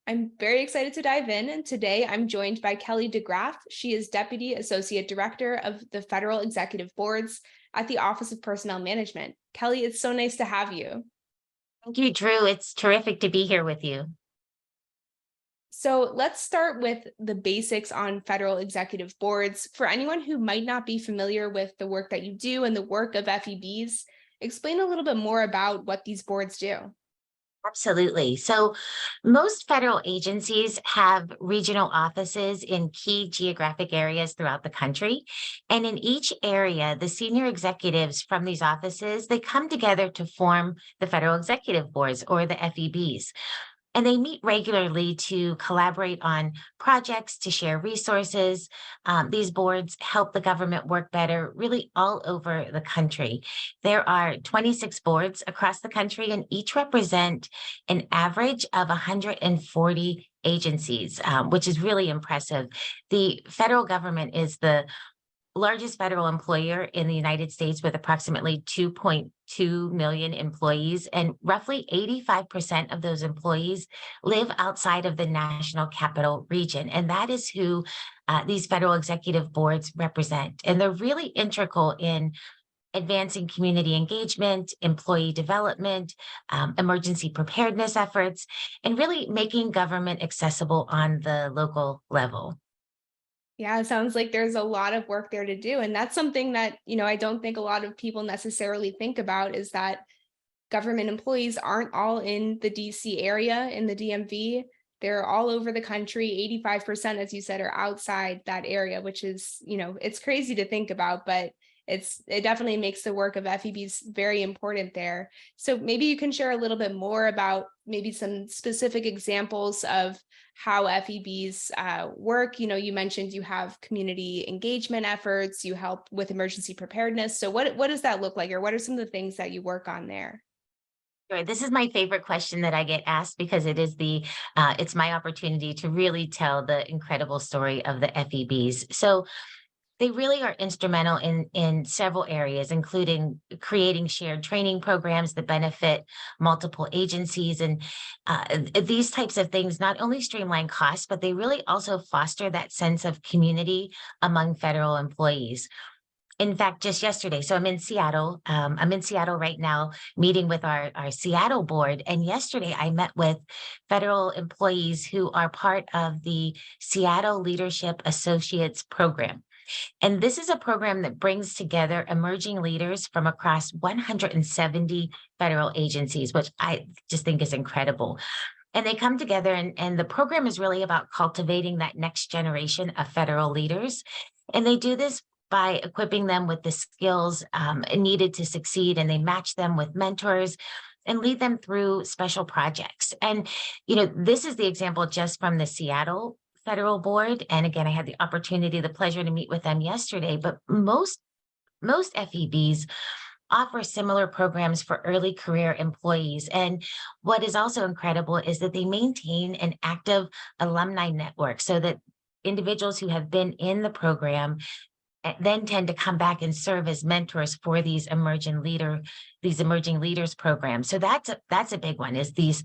I'm very excited to dive in, and today I'm joined by Kelly DeGraff. She is Deputy Associate Director of the Federal Executive Boards at the Office of Personnel Management. Kelly, it's so nice to have you. Thank you, Drew. It's terrific to be here with you. So let's start with the basics on federal executive boards. For anyone who might not be familiar with the work that you do and the work of FEBs, explain a little bit more about what these boards do. Absolutely. So, most federal agencies have regional offices in key geographic areas throughout the country. And in each area, the senior executives from these offices, they come together to form the federal executive boards or the FEBs. And they meet regularly to collaborate on projects, to share resources. These boards help the government work better, really all over the country. There are 26 boards across the country, and each represent an average of 140 agencies, which is really impressive. The federal government is the largest federal employer in the United States with approximately 2.2 million employees, and roughly 85% of those employees live outside of the national capital region. And that is who these federal executive boards represent. And they're really integral in advancing community engagement, employee development, emergency preparedness efforts, and really making government accessible on the local level. Yeah, it sounds like there's a lot of work there to do. And that's something that, I don't think a lot of people necessarily think about is that government employees aren't all in the DC area, in the DMV. They're all over the country. 85%, as you said, are outside that area, which is, it's crazy to think about, but it definitely makes the work of FEBs very important there. So maybe you can share a little bit more about maybe some specific examples of how FEBs work. You mentioned you have community engagement efforts, you help with emergency preparedness. So what does that look like, or what are some of the things that you work on there? Sure. This is my favorite question that I get asked because it's my opportunity to really tell the incredible story of the FEBs. So they really are instrumental in several areas, including creating shared training programs that benefit multiple agencies. And these types of things not only streamline costs, but they really also foster that sense of community among federal employees. In fact, just yesterday, so I'm in Seattle. I'm in Seattle right now, meeting with our Seattle board. And yesterday, I met with federal employees who are part of the Seattle Leadership Associates Program. And this is a program that brings together emerging leaders from across 170 federal agencies, which I just think is incredible. And they come together, and the program is really about cultivating that next generation of federal leaders. And they do this by equipping them with the skills needed to succeed, and they match them with mentors and lead them through special projects. And, this is the example just from the Seattle Federal Board. And again, I had the opportunity, the pleasure to meet with them yesterday, but most FEBs offer similar programs for early career employees. And what is also incredible is that they maintain an active alumni network so that individuals who have been in the program then tend to come back and serve as mentors for these emerging leaders programs. So that's a big one, is these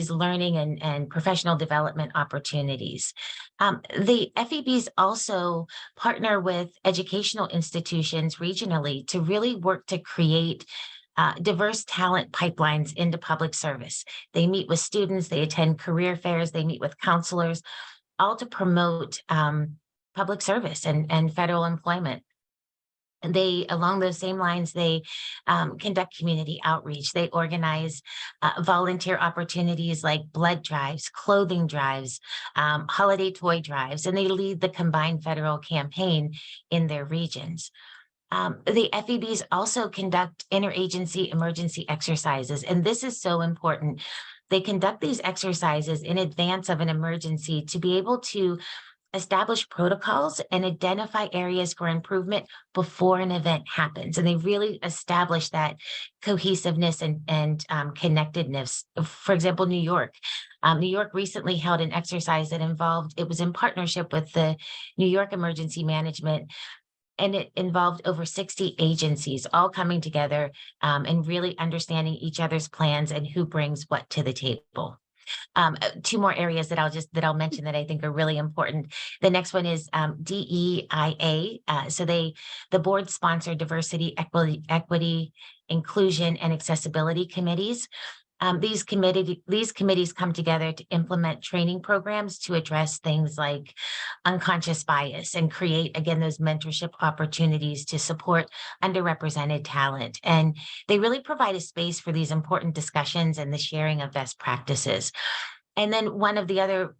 learning and professional development opportunities. The FEBs also partner with educational institutions regionally to really work to create diverse talent pipelines into public service. They meet with students, they attend career fairs, they meet with counselors, all to promote public service and federal employment. And along those same lines, they conduct community outreach. They organize volunteer opportunities like blood drives, clothing drives, holiday toy drives, and they lead the combined federal campaign in their regions. The FEBs also conduct interagency emergency exercises, and this is so important. They conduct these exercises in advance of an emergency to be able to establish protocols and identify areas for improvement before an event happens. And they really establish that cohesiveness and connectedness. For example, New York. New York recently held an exercise it was in partnership with the New York Emergency Management, and it involved over 60 agencies all coming together and really understanding each other's plans and who brings what to the table. Two more areas that I'll mention that I think are really important. The next one is DEIA. The board sponsor diversity, equity, inclusion, and accessibility committees. These committees come together to implement training programs to address things like unconscious bias and create, again, those mentorship opportunities to support underrepresented talent. And they really provide a space for these important discussions and the sharing of best practices. And then one of the other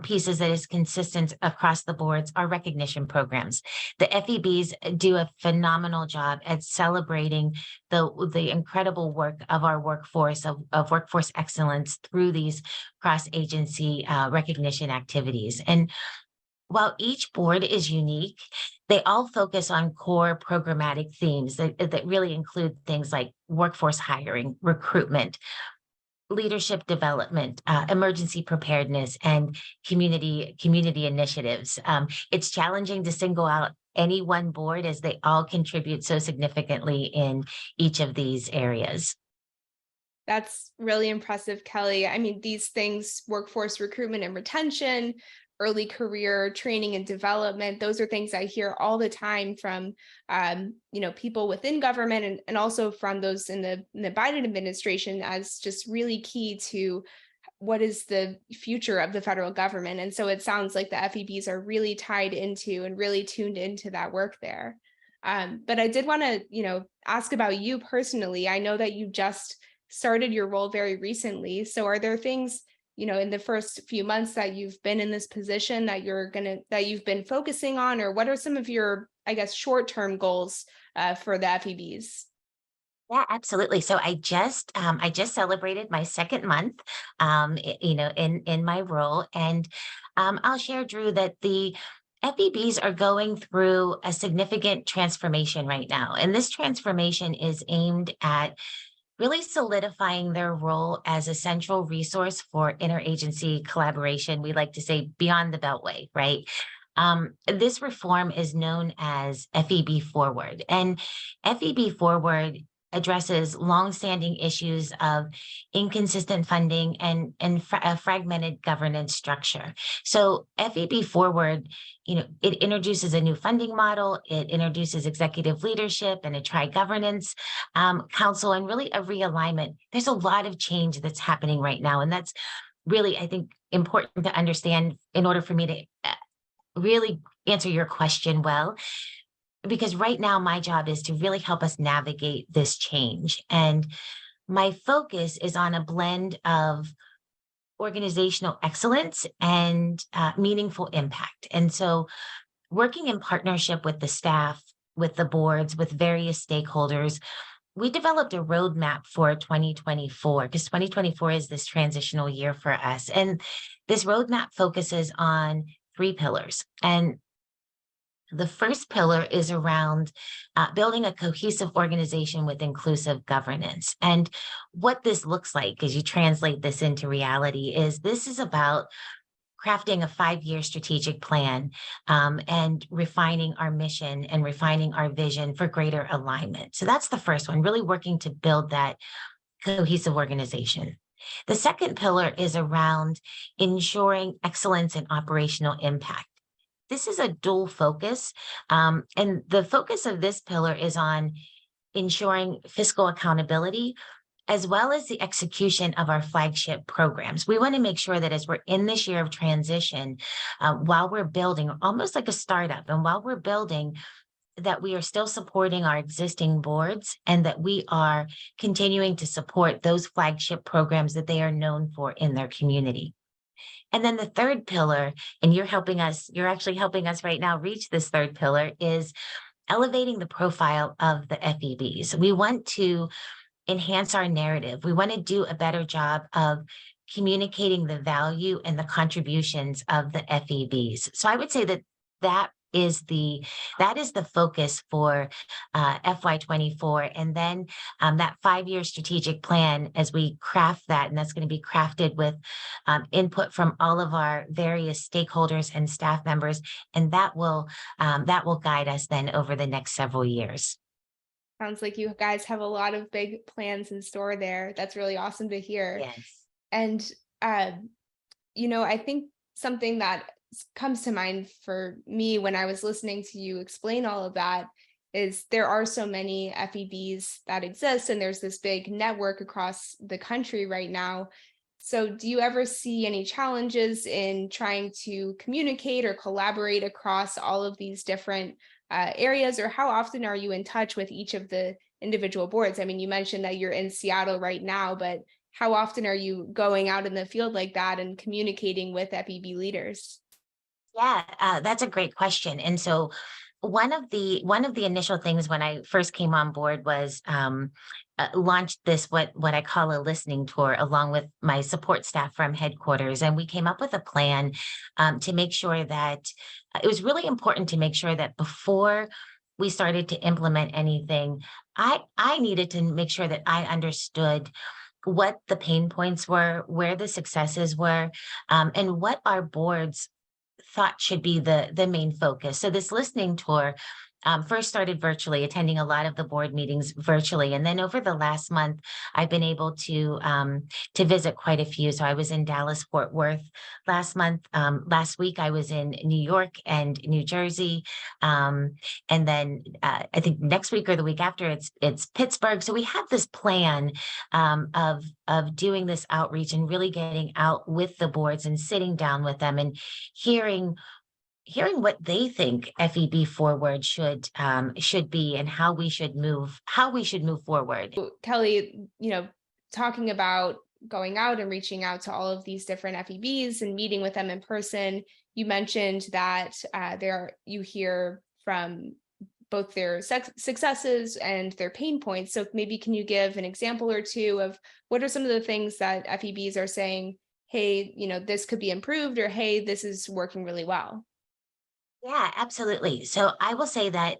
pieces that is consistent across the boards are recognition programs. The FEBs do a phenomenal job at celebrating the incredible work of our workforce, of workforce excellence through these cross-agency recognition activities. And while each board is unique, they all focus on core programmatic themes that really include things like workforce hiring, recruitment, leadership development, emergency preparedness, and community initiatives. It's challenging to single out any one board as they all contribute so significantly in each of these areas. That's really impressive, Kelly. I mean, these things, workforce recruitment and retention, early career training and development, those are things I hear all the time from, people within government and also from those in the Biden administration as just really key to what is the future of the federal government. And so it sounds like the FEBs are really tied into and really tuned into that work there. But I did want to, ask about you personally. I know that you just started your role very recently. So are there things, in the first few months that you've been in this position that you've been focusing on, or what are some of your, I guess, short-term goals for the FEBs? Yeah, absolutely. So I just celebrated my second month, in my role, and I'll share, Drew, that the FEBs are going through a significant transformation right now, and this transformation is aimed at really solidifying their role as a central resource for interagency collaboration. We like to say beyond the Beltway, right? This reform is known as FEB Forward, and FEB Forward addresses longstanding issues of inconsistent funding and a fragmented governance structure. So FEB Forward, it introduces a new funding model, it introduces executive leadership and a tri-governance council, and really a realignment. There's a lot of change that's happening right now, and that's really, I think, important to understand in order for me to really answer your question well, because right now my job is to really help us navigate this change. And my focus is on a blend of organizational excellence and meaningful impact. And so working in partnership with the staff, with the boards, with various stakeholders, we developed a roadmap for 2024 because 2024 is this transitional year for us. And this roadmap focuses on three pillars. And the first pillar is around building a cohesive organization with inclusive governance. And what this looks like as you translate this into reality is this is about crafting a 5-year strategic plan and refining our mission and refining our vision for greater alignment. So that's the first one, really working to build that cohesive organization. The second pillar is around ensuring excellence and operational impact. This is a dual focus. And the focus of this pillar is on ensuring fiscal accountability as well as the execution of our flagship programs. We want to make sure that as we're in this year of transition, while we're building, almost like a startup, and while we're building, that we are still supporting our existing boards and that we are continuing to support those flagship programs that they are known for in their community. And then the third pillar, and you're actually helping us right now reach this third pillar, is elevating the profile of the FEBs. We want to enhance our narrative. We want to do a better job of communicating the value and the contributions of the FEBs. So I would say that is the focus for FY24, and then that 5-year strategic plan as we craft that, and that's going to be crafted with input from all of our various stakeholders and staff members, and that will guide us then over the next several years. Sounds like you guys have a lot of big plans in store there. That's really awesome to hear. Yes. And uh, I think something that comes to mind for me when I was listening to you explain all of that is there are so many FEBs that exist, and there's this big network across the country right now. So, do you ever see any challenges in trying to communicate or collaborate across all of these different areas, or how often are you in touch with each of the individual boards? I mean, you mentioned that you're in Seattle right now, but how often are you going out in the field like that and communicating with FEB leaders? Yeah, that's a great question. And so one of the initial things when I first came on board was launched this what I call a listening tour along with my support staff from headquarters, and we came up with a plan to make sure that it was really important to make sure that before we started to implement anything, I needed to make sure that I understood what the pain points were, where the successes were, and what our boards thought should be the main focus. So this listening tour first started virtually, attending a lot of the board meetings virtually, and then over the last month, I've been able to visit quite a few. So I was in Dallas, Fort Worth last month. Last week, I was in New York and New Jersey, um, and then I think next week or the week after, it's Pittsburgh. So we have this plan of doing this outreach and really getting out with the boards and sitting down with them and hearing what they think FEB forward should be and how we should move forward. Kelly, talking about going out and reaching out to all of these different FEBs and meeting with them in person, you mentioned that you hear from both their successes and their pain points. So maybe can you give an example or two of what are some of the things that FEBs are saying, hey, this could be improved, or hey, this is working really well? Yeah, absolutely. So I will say that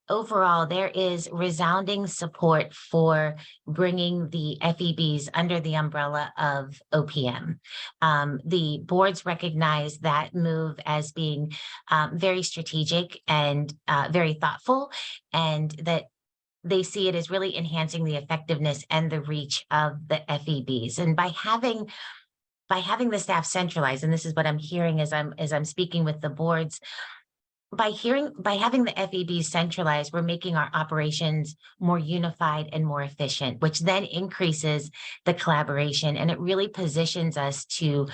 overall, there is resounding support for bringing the FEBs under the umbrella of OPM. The boards recognize that move as being very strategic and very thoughtful, and that they see it as really enhancing the effectiveness and the reach of the FEBs. And by having the staff centralized, and this is what I'm hearing as I'm speaking with the boards, by having the FEBs centralized, we're making our operations more unified and more efficient, which then increases the collaboration, and it really positions us to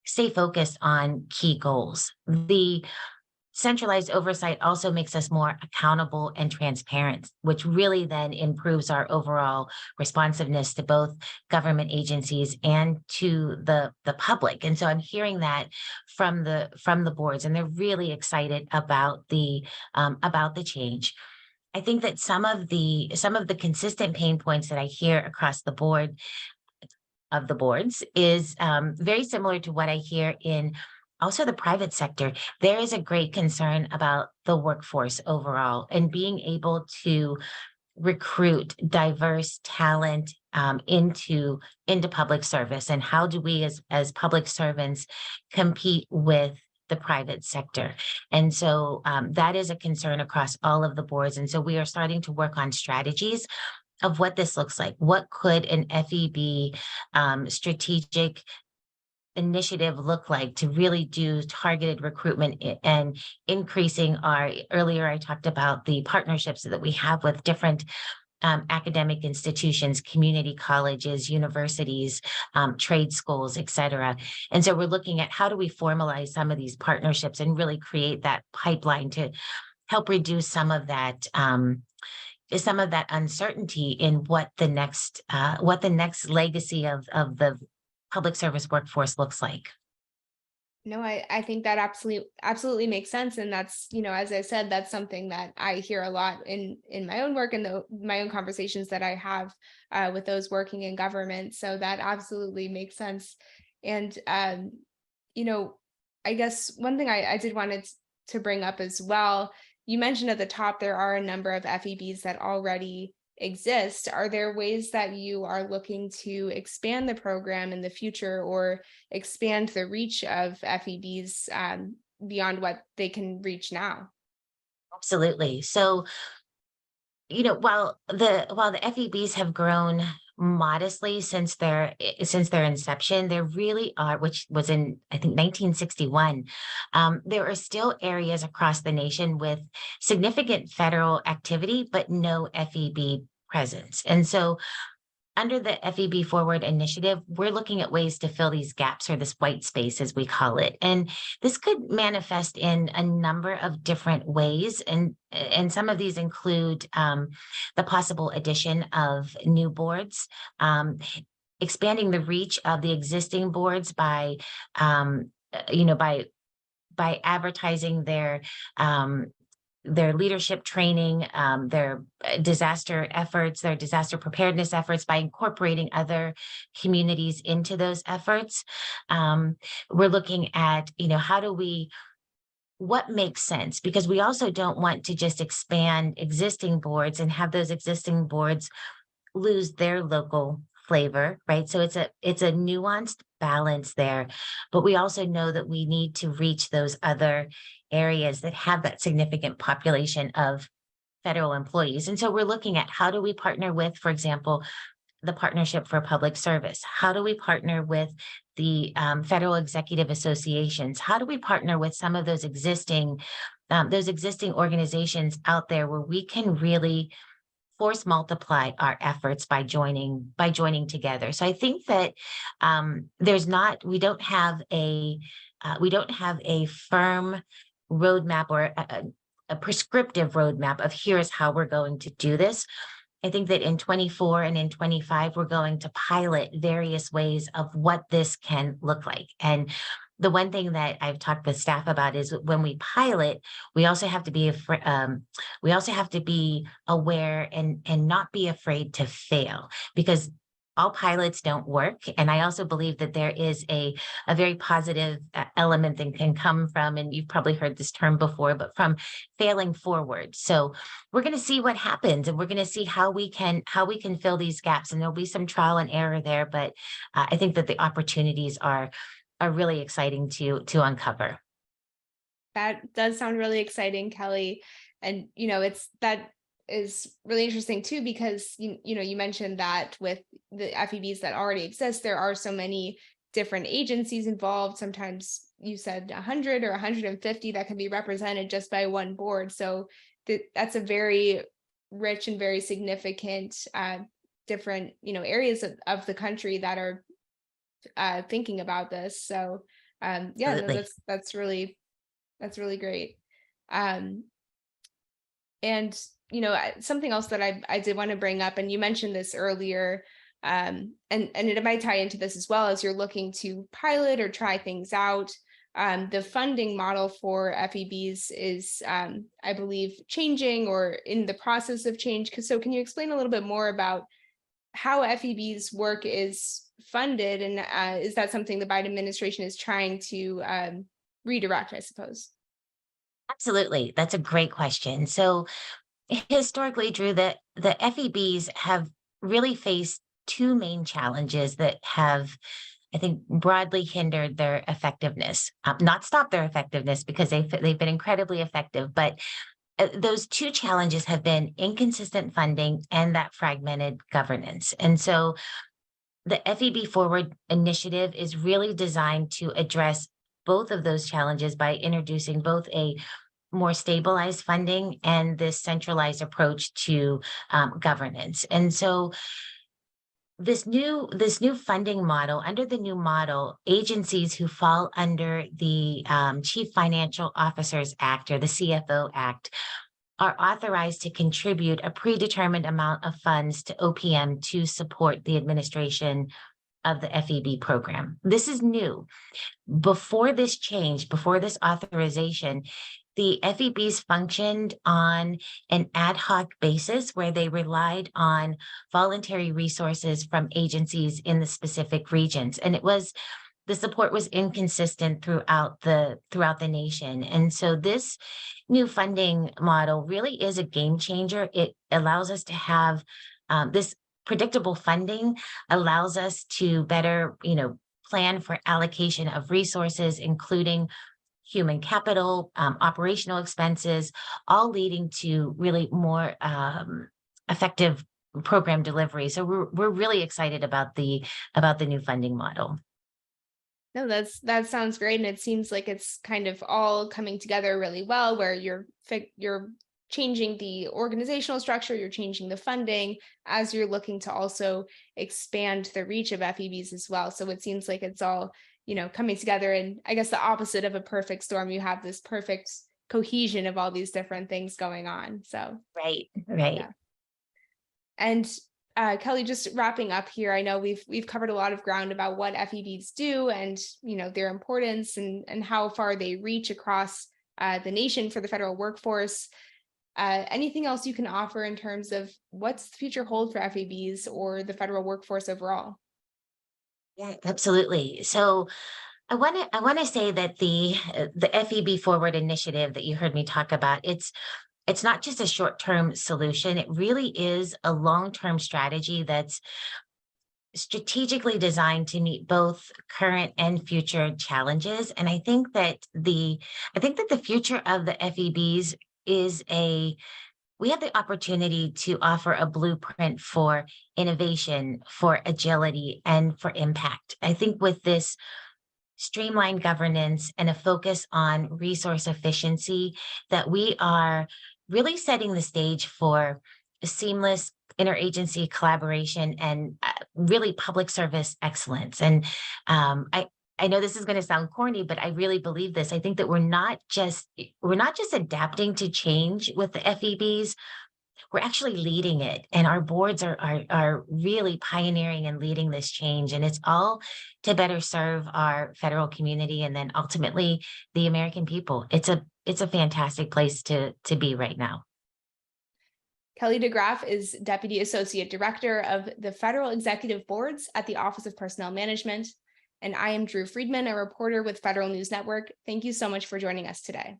stay focused on key goals. The centralized oversight also makes us more accountable and transparent, which really then improves our overall responsiveness to both government agencies and to the public. And so I'm hearing that from the boards, and they're really excited about the change. I think that some of the consistent pain points that I hear across the board of the boards is very similar to what I hear in also the private sector. There is a great concern about the workforce overall and being able to recruit diverse talent into public service. And how do we as public servants compete with the private sector? And so that is a concern across all of the boards. And so we are starting to work on strategies of what this looks like. What could an FEB strategic initiative look like to really do targeted recruitment and increasing our earlier I talked about the partnerships that we have with different academic institutions, community colleges, universities, trade schools, et cetera. And so we're looking at how do we formalize some of these partnerships and really create that pipeline to help reduce some of that uncertainty in what the next legacy of the public service workforce looks like. No, I think that absolutely makes sense. And that's, as I said, that's something that I hear a lot in my own work and my own conversations that I have with those working in government. So that absolutely makes sense. And you know, I guess one thing I did wanted to bring up as well, you mentioned at the top there are a number of FEBs that already exist. Are there ways that you are looking to expand the program in the future or expand the reach of FEBs beyond what they can reach now? Absolutely. So, while the FEBs have grown modestly since their inception. There really are, which was in, I think, 1961. There are still areas across the nation with significant federal activity, but no FEB presence. And so under the FEB Forward initiative, we're looking at ways to fill these gaps, or this white space, as we call it. And this could manifest in a number of different ways. And some of these include the possible addition of new boards, expanding the reach of the existing boards by, you know, by advertising their leadership training, their disaster efforts, their disaster preparedness efforts, by incorporating other communities into those efforts. We're looking at, what makes sense, because we also don't want to just expand existing boards and have those existing boards lose their local flavor, right? So it's a nuanced balance there, but we also know that we need to reach those other areas that have that significant population of federal employees. And so we're looking at, how do we partner with, for example, the Partnership for Public Service? How do we partner with the federal executive associations? How do we partner with some of those existing organizations out there, where we can really force multiply our efforts by joining together? So I think that we don't have a firm roadmap, or a prescriptive roadmap of, here's how we're going to do this. I think that in 24 and in 25, we're going to pilot various ways of what this can look like. And the one thing that I've talked with staff about is, when we pilot, we also have to be aware and not be afraid to fail, because all pilots don't work. And I also believe that there is a very positive element that can come from, and you've probably heard this term before, but from failing forward. So we're going to see what happens, and we're going to see how we can fill these gaps. And there'll be some trial and error there, but I think that the opportunities are really exciting to uncover. That does sound really exciting, Kelly. And, that is really interesting too, because, you mentioned that with the FEBs that already exist, there are so many different agencies involved. Sometimes you said 100 or 150 that can be represented just by one board. So that's a very rich and very significant different, areas of the country that are thinking about this. So yeah, no, Absolutely. that's really great. And something else that I did want to bring up, and you mentioned this earlier, and it might tie into this as well, as you're looking to pilot or try things out. The funding model for FEBs is, I believe, changing or in the process of change. So can you explain a little bit more about how FEBs work is funded, and is that something the Biden administration is trying to redirect, I suppose? Absolutely. That's a great question. So historically, Drew, the FEBs have really faced two main challenges that have, I think, broadly hindered their effectiveness. Not stopped their effectiveness, because they've been incredibly effective, but those two challenges have been inconsistent funding and that fragmented governance. And so the FEB Forward initiative is really designed to address both of those challenges by introducing both a more stabilized funding and this centralized approach to governance. And so this new funding model, under the new model, agencies who fall under the Chief Financial Officers Act, or the CFO Act, are authorized to contribute a predetermined amount of funds to OPM to support the administration of the FEB program. This is new. Before this change, before this authorization, the FEBs functioned on an ad hoc basis, where they relied on voluntary resources from agencies in the specific regions. And the support was inconsistent throughout the nation. And so this new funding model really is a game changer. It allows us to have this predictable funding, allows us to better, plan for allocation of resources, including human capital, operational expenses, all leading to really more effective program delivery. So we're really excited about the new funding model. No, that sounds great, and it seems like it's kind of all coming together really well, where you're changing the organizational structure, you're changing the funding as you're looking to also expand the reach of FEBs as well. So it seems like it's all, coming together, and I guess the opposite of a perfect storm, you have this perfect cohesion of all these different things going on. So Right, right. yeah. And Kelly, just wrapping up here, I know we've covered a lot of ground about what FEBs do, and their importance, and how far they reach across the nation for the federal workforce. Anything else you can offer in terms of what's the future hold for FEBs or the federal workforce overall? Yeah, absolutely. So I want to say that the FEB Forward initiative that you heard me talk about, it's not just a short-term solution. It really is a long-term strategy that's strategically designed to meet both current and future challenges. And I think that the future of the FEBs is we have the opportunity to offer a blueprint for innovation, for agility, and for impact. I think with this streamlined governance and a focus on resource efficiency, that we are really setting the stage for seamless interagency collaboration and really public service excellence. And I know this is going to sound corny, but I really believe this. I think that we're not just adapting to change with the FEBs, we're actually leading it, and our boards are really pioneering and leading this change, and it's all to better serve our federal community and then ultimately the American people. It's a fantastic place to be right now. Kelly DeGraff is Deputy Associate Director of the Federal Executive Boards at the Office of Personnel Management. And I am Drew Friedman, a reporter with Federal News Network. Thank you so much for joining us today.